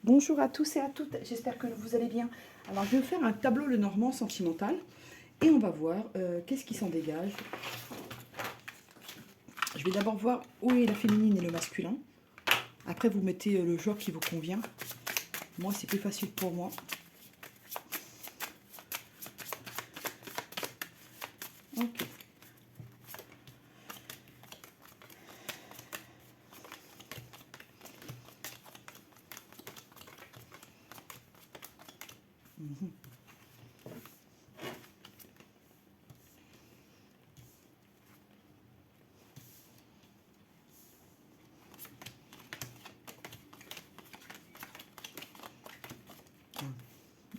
Bonjour à tous et à toutes, j'espère que vous allez bien. Alors je vais faire un tableau Lenormand sentimental et on va voir qu'est-ce qui s'en dégage. Je vais d'abord voir où est la féminine et le masculin. Après vous mettez le genre qui vous convient. Moi c'est plus facile pour moi. Ok.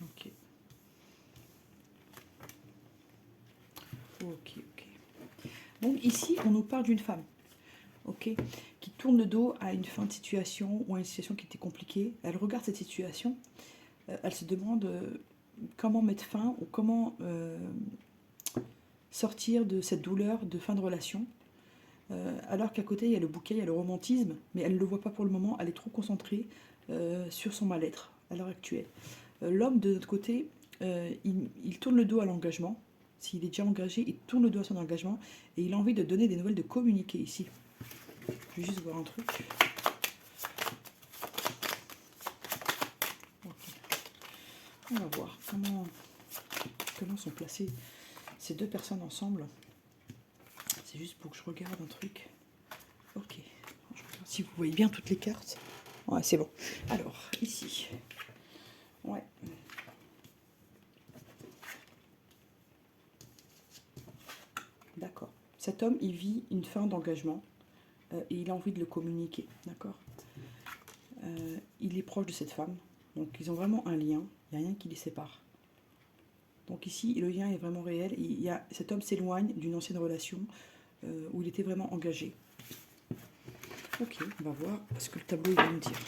Ok. Ok, ok. Donc ici on nous parle d'une femme, ok, qui tourne le dos à une fin de situation ou à une situation qui était compliquée. Elle regarde cette situation, elle se demande comment mettre fin ou comment sortir de cette douleur de fin de relation. Alors qu'à côté, il y a le bouquet, il y a le romantisme, mais elle ne le voit pas pour le moment, elle est trop concentrée sur son mal-être à l'heure actuelle. L'homme, de notre côté, il tourne le dos à l'engagement. S'il est déjà engagé, il tourne le dos à son engagement et il a envie de donner des nouvelles, de communiquer ici. Je vais juste voir un truc. Okay. On va voir comment sont placées ces deux personnes ensemble. C'est juste pour que je regarde un truc. Ok. Je regarde si vous voyez bien toutes les cartes. Ouais, c'est bon. Alors, ici. Ouais. D'accord. Cet homme, il vit une fin d'engagement et il a envie de le communiquer. D'accord. Il est proche de cette femme. Donc, ils ont vraiment un lien. Il n'y a rien qui les sépare. Donc ici, le lien est vraiment réel. Cet homme s'éloigne d'une ancienne relation où il était vraiment engagé. Ok, on va voir ce que le tableau va nous dire.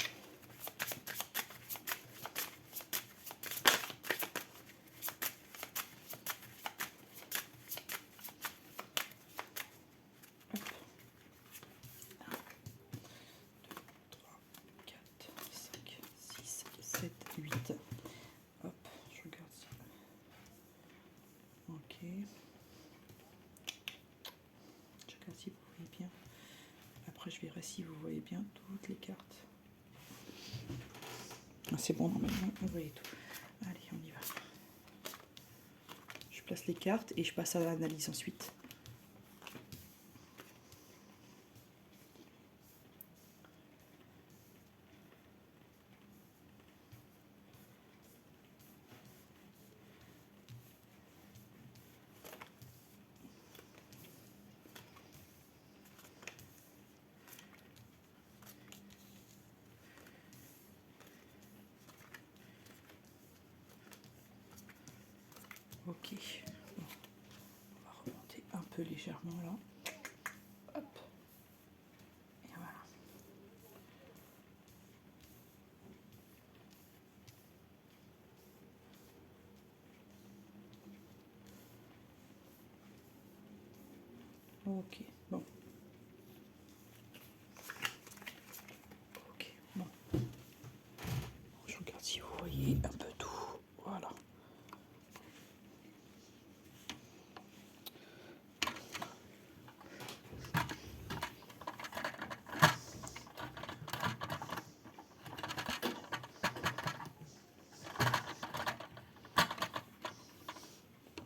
Hop. 1, 2, 3, 4, 5, 6, 7, 8. Hop, je regarde ça. Ok. Je regarde si vous voyez bien. Après, je verrai si vous voyez bien toutes les cartes. Ah, c'est bon, normalement, vous voyez tout. Allez, on y va. Je place les cartes et je passe à l'analyse ensuite. Ok, bon, on va remonter un peu légèrement là. Hop, et voilà. Ok, bon. Ok, bon. Je regarde si vous voyez un peu tout. Voilà.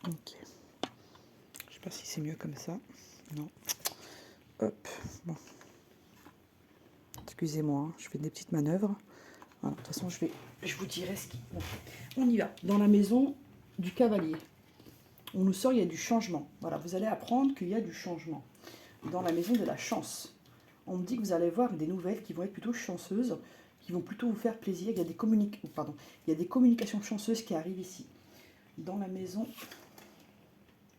Ok. Je sais pas si c'est mieux comme ça. Non. Hop, bon. Excusez-moi, hein, je fais des petites manœuvres. Voilà, de toute façon, je vous dirai ce qui... Bon. On y va. Dans la maison du cavalier, on nous sort, il y a du changement. Voilà, vous allez apprendre qu'il y a du changement. Dans la maison de la chance, on me dit que vous allez voir des nouvelles qui vont être plutôt chanceuses, qui vont plutôt vous faire plaisir. Il y a il y a des communications chanceuses qui arrivent ici. Dans la maison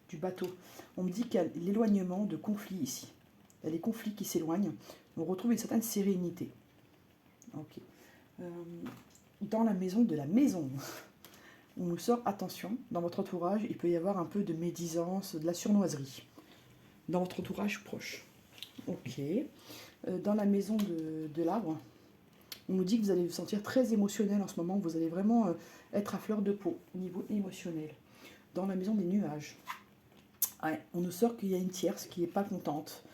du bateau, on me dit qu'il y a l'éloignement de conflits ici. Il y a des conflits qui s'éloignent. On retrouve une certaine sérénité. Ok. Dans la maison de la maison, on nous sort attention. Dans votre entourage, il peut y avoir un peu de médisance, de la surnoiserie. Dans votre entourage proche. Ok. Dans la maison de l'arbre, On nous dit que vous allez vous sentir très émotionnel en ce moment, vous allez vraiment être à fleur de peau au niveau émotionnel. Dans la maison des nuages, ouais, on nous sort qu'il y a une tierce qui n'est pas contente,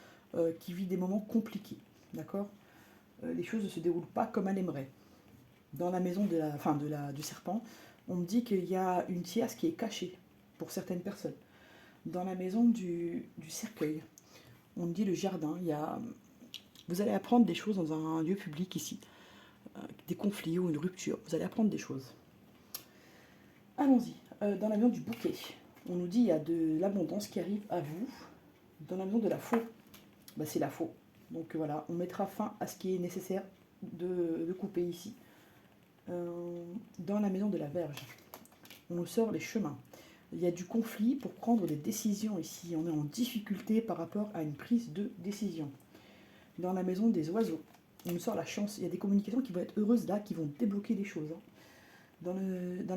qui vit des moments compliqués, d'accord. Les choses ne se déroulent pas comme elle aimerait. Dans la maison du serpent, on me dit qu'il y a une tierce qui est cachée pour certaines personnes. Dans la maison du cercueil, on me dit le jardin, vous allez apprendre des choses dans un lieu public ici, des conflits ou une rupture, vous allez apprendre des choses. Allons-y. Dans la maison du bouquet, on nous dit qu'il y a de l'abondance qui arrive à vous. Dans la maison de la faux, c'est la faux. Donc voilà, on mettra fin à ce qui est nécessaire de couper ici. Dans la maison de la Vierge, on nous sort les chemins. Il y a du conflit pour prendre des décisions ici. On est en difficulté par rapport à une prise de décision. Dans la maison des oiseaux, on nous sort la chance. Il y a des communications qui vont être heureuses là, qui vont débloquer des choses. Dans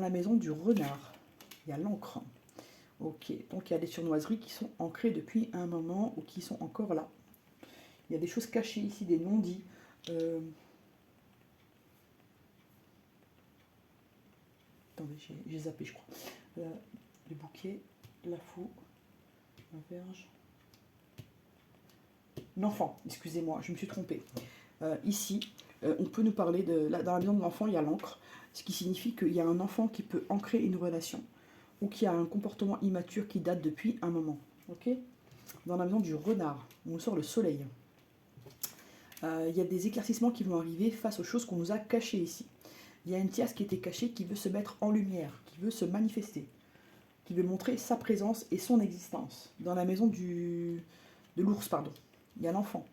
la maison du renard, il y a l'encre. Ok, donc il y a des surnoiseries qui sont ancrées depuis un moment ou qui sont encore là. Il y a des choses cachées ici, des non-dits. Attendez, j'ai zappé, je crois. Le bouquet, la faux, la Vierge. L'enfant, excusez-moi, je me suis trompée. Ici, on peut nous parler dans la maison de l'enfant, il y a l'encre, ce qui signifie qu'il y a un enfant qui peut ancrer une relation ou qui a un comportement immature qui date depuis un moment. Ok. Dans la maison du renard, on sort le soleil. Il y a des éclaircissements qui vont arriver face aux choses qu'on nous a cachées ici. Il y a une tierce qui était cachée, qui veut se mettre en lumière, qui veut se manifester, qui veut montrer sa présence et son existence. Dans la maison de l'ours, pardon, il y a l'enfant.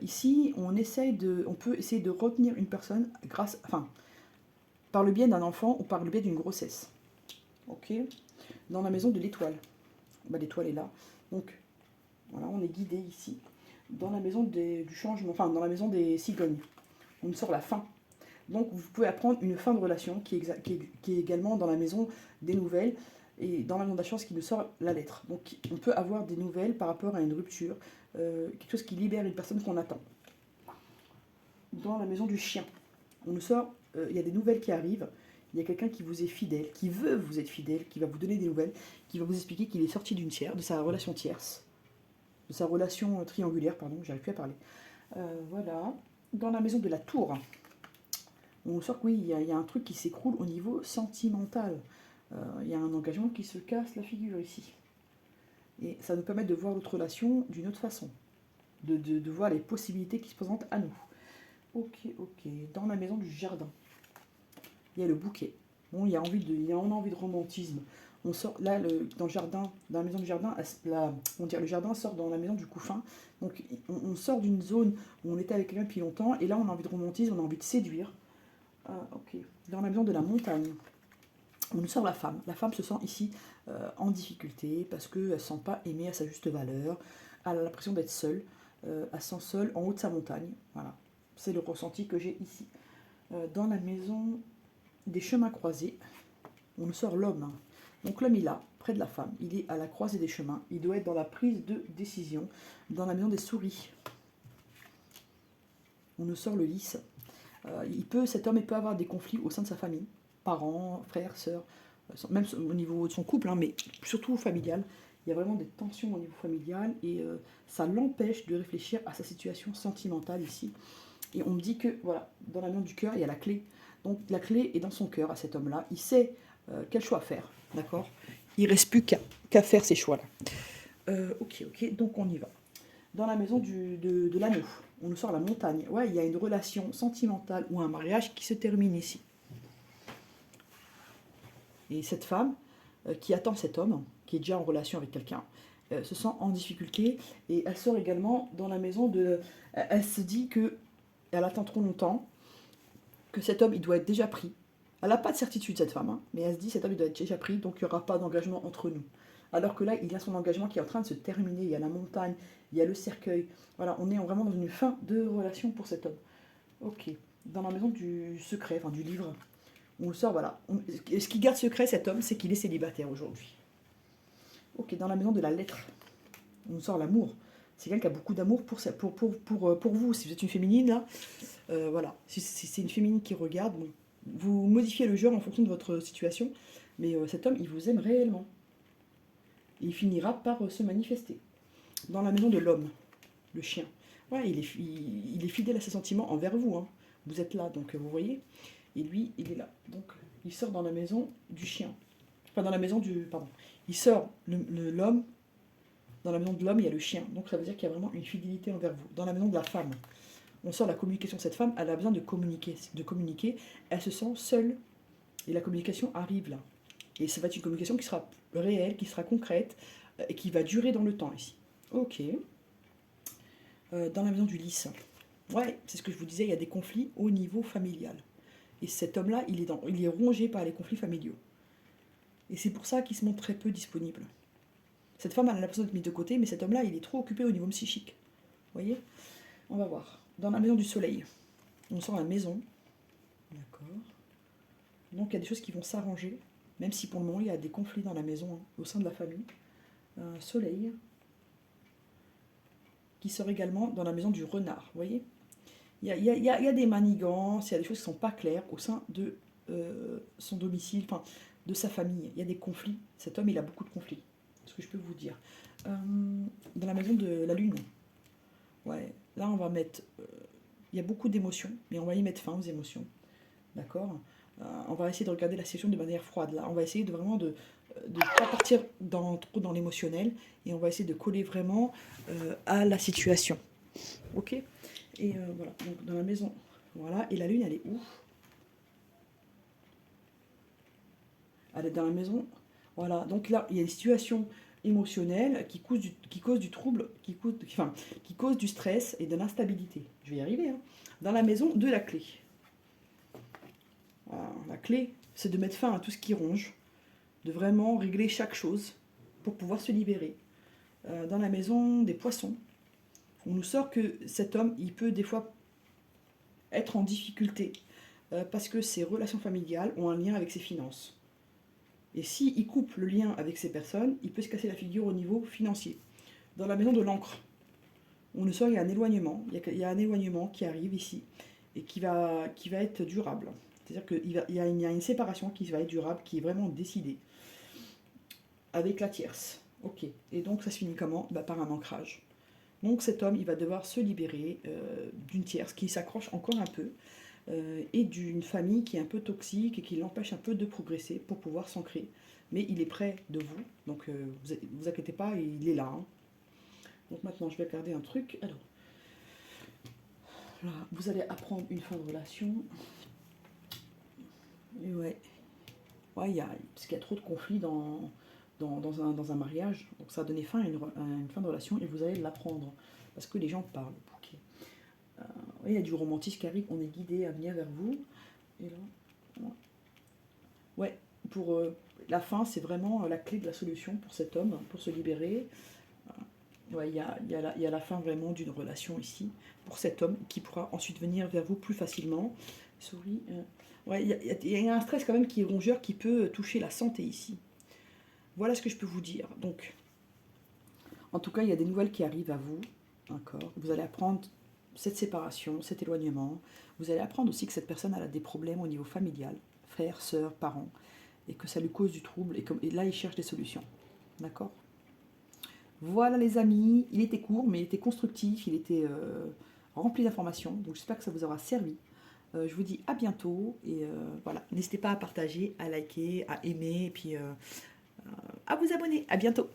Ici, on peut essayer de retenir une personne par le biais d'un enfant ou par le biais d'une grossesse. Ok. Dans la maison de l'étoile, l'étoile est là. Donc, voilà, on est guidé ici. Dans la maison du changement, dans la maison des cigognes, on nous sort la fin. Donc, vous pouvez apprendre une fin de relation qui est également dans la maison des nouvelles et dans la maison de la chance qui nous sort la lettre. Donc, on peut avoir des nouvelles par rapport à une rupture, quelque chose qui libère une personne qu'on attend. Dans la maison du chien, on nous sort, il y a des nouvelles qui arrivent. Il y a quelqu'un qui vous est fidèle, qui veut vous être fidèle, qui va vous donner des nouvelles, qui va vous expliquer qu'il est sorti de sa relation tierce, de sa relation triangulaire, pardon, j'arrive plus à parler. Voilà. Dans la maison de la tour, on sort que oui, il y a un truc qui s'écroule au niveau sentimental. Il y a un engagement qui se casse la figure ici. Et ça nous permet de voir notre relation d'une autre façon, de voir les possibilités qui se présentent à nous. Ok. Dans la maison du jardin, il y a le bouquet. Bon, il y a envie de romantisme. On sort là dans le jardin, dans la maison du jardin, le jardin sort dans la maison du couffin. Donc on sort d'une zone où on était avec quelqu'un depuis longtemps, et là on a envie de romantisme, on a envie de séduire. Ok. Dans la maison de la montagne, on nous sort la femme. La femme se sent ici en difficulté parce qu'elle ne se sent pas aimée à sa juste valeur. Elle a l'impression d'être seule. Elle se sent seule en haut de sa montagne. Voilà. C'est le ressenti que j'ai ici. Dans la maison des chemins croisés, on nous sort l'homme. Donc l'homme est là, près de la femme. Il est à la croisée des chemins. Il doit être dans la prise de décision. Dans la maison des souris, on nous sort le lys. Cet homme peut avoir des conflits au sein de sa famille. Parents, frères, sœurs, même au niveau de son couple, mais surtout familial. Il y a vraiment des tensions au niveau familial et ça l'empêche de réfléchir à sa situation sentimentale ici. Et on me dit que, voilà, dans la main du cœur, il y a la clé. Donc la clé est dans son cœur à cet homme-là. Il sait quel choix faire, d'accord. Il ne reste plus qu'à faire ces choix-là. Ok, donc on y va. Dans la maison de l'anneau, on nous sort la montagne. Ouais, il y a une relation sentimentale ou un mariage qui se termine ici. Et cette femme qui attend cet homme, qui est déjà en relation avec quelqu'un, se sent en difficulté. Et elle sort également dans la maison de... Elle se dit qu'elle attend trop longtemps, que cet homme, il doit être déjà pris. Elle n'a pas de certitude, cette femme, mais elle se dit, cet homme, il doit être déjà pris, donc il n'y aura pas d'engagement entre nous. Alors que là, il y a son engagement qui est en train de se terminer. Il y a la montagne, il y a le cercueil. Voilà, on est vraiment dans une fin de relation pour cet homme. Ok. Dans la maison du secret, du livre, on le sort, voilà. Ce qui garde secret, cet homme, c'est qu'il est célibataire aujourd'hui. Ok, dans la maison de la lettre, on sort l'amour. C'est quelqu'un qui a beaucoup d'amour pour vous. Si vous êtes une féminine, là, voilà. Si c'est une féminine qui regarde, bon, vous modifiez le genre en fonction de votre situation, mais cet homme, il vous aime réellement. Il finira par se manifester. Dans la maison de l'homme, le chien. Ouais, il est fidèle à ses sentiments envers vous. Hein. Vous êtes là, donc vous voyez. Et lui, il est là. Donc, il sort dans la maison du chien. Enfin, dans la maison du... Pardon. Il sort l'homme. Dans la maison de l'homme, il y a le chien. Donc, ça veut dire qu'il y a vraiment une fidélité envers vous. Dans la maison de la femme, on sort la communication de cette femme. Elle a besoin de communiquer. Elle se sent seule. Et la communication arrive là. Et ça va être une communication qui sera réelle, qui sera concrète et qui va durer dans le temps ici. Ok. Dans la maison du lys. Ouais, c'est ce que je vous disais, il y a des conflits au niveau familial. Et cet homme-là, il est rongé par les conflits familiaux. Et c'est pour ça qu'il se montre très peu disponible. Cette femme, elle a l'impression d'être mise de côté, mais cet homme-là, il est trop occupé au niveau psychique. Vous voyez? On va voir. Dans la maison du soleil, on sent la maison. D'accord. Donc il y a des choses qui vont s'arranger, même si pour le moment, il y a des conflits dans la maison, hein, au sein de la famille. Soleil, qui sort également dans la maison du renard. Vous voyez? Il y a des manigances, il y a des choses qui ne sont pas claires au sein de son domicile, enfin, de sa famille. Il y a des conflits. Cet homme, il a beaucoup de conflits. C'est ce que je peux vous dire. Dans la maison de la lune, ouais, là, on va mettre... il y a beaucoup d'émotions, mais on va y mettre fin aux émotions. D'accord? On va essayer de regarder la situation de manière froide. Là, on va essayer de vraiment de ne pas partir trop dans l'émotionnel, et on va essayer de coller vraiment à la situation. Ok? Et voilà, donc dans la maison, voilà, et la lune, elle est où? Elle est dans la maison, voilà, donc là, il y a une situation émotionnelle qui cause du trouble, qui cause du stress et de l'instabilité. Je vais y arriver, hein. Dans la maison de la clé. Voilà, la clé, c'est de mettre fin à tout ce qui ronge, de vraiment régler chaque chose pour pouvoir se libérer. Dans la maison des poissons, on nous sort que cet homme, il peut des fois être en difficulté parce que ses relations familiales ont un lien avec ses finances. Et s'il coupe le lien avec ces personnes, il peut se casser la figure au niveau financier. Dans la maison de l'encre, on nous sort qu'il y a un éloignement. Il y a un éloignement qui arrive ici et qui va être durable. C'est-à-dire qu'il y a une séparation qui va être durable, qui est vraiment décidée avec la tierce. Ok. Et donc ça se finit comment? Par un ancrage. Donc cet homme, il va devoir se libérer d'une tierce qui s'accroche encore un peu et d'une famille qui est un peu toxique et qui l'empêche un peu de progresser pour pouvoir s'ancrer. Mais il est près de vous, donc vous inquiétez pas, il est là. Hein. Donc maintenant, je vais regarder un truc. Alors, là, vous allez apprendre une fin de relation. Et ouais, parce qu'il y a trop de conflits dans un mariage, donc ça a donné fin à une fin de relation et vous allez l'apprendre parce que les gens parlent. Okay. Il y a du romantisme qui arrive, on est guidé à venir vers vous. Et là, ouais, pour la fin, c'est vraiment la clé de la solution pour cet homme, pour se libérer. Ouais, il y a la fin vraiment d'une relation ici pour cet homme qui pourra ensuite venir vers vous plus facilement. Souris. Ouais, il y a un stress quand même qui est rongeur qui peut toucher la santé ici. Voilà ce que je peux vous dire. Donc, en tout cas, il y a des nouvelles qui arrivent à vous. D'accord. Vous allez apprendre cette séparation, cet éloignement. Vous allez apprendre aussi que cette personne a des problèmes au niveau familial, frères, sœurs, parents, et que ça lui cause du trouble. Et là, il cherche des solutions. D'accord. Voilà les amis. Il était court, mais il était constructif. Il était rempli d'informations. Donc, j'espère que ça vous aura servi. Je vous dis à bientôt. Et voilà. N'hésitez pas à partager, à liker, à aimer, et puis à vous abonner. À bientôt.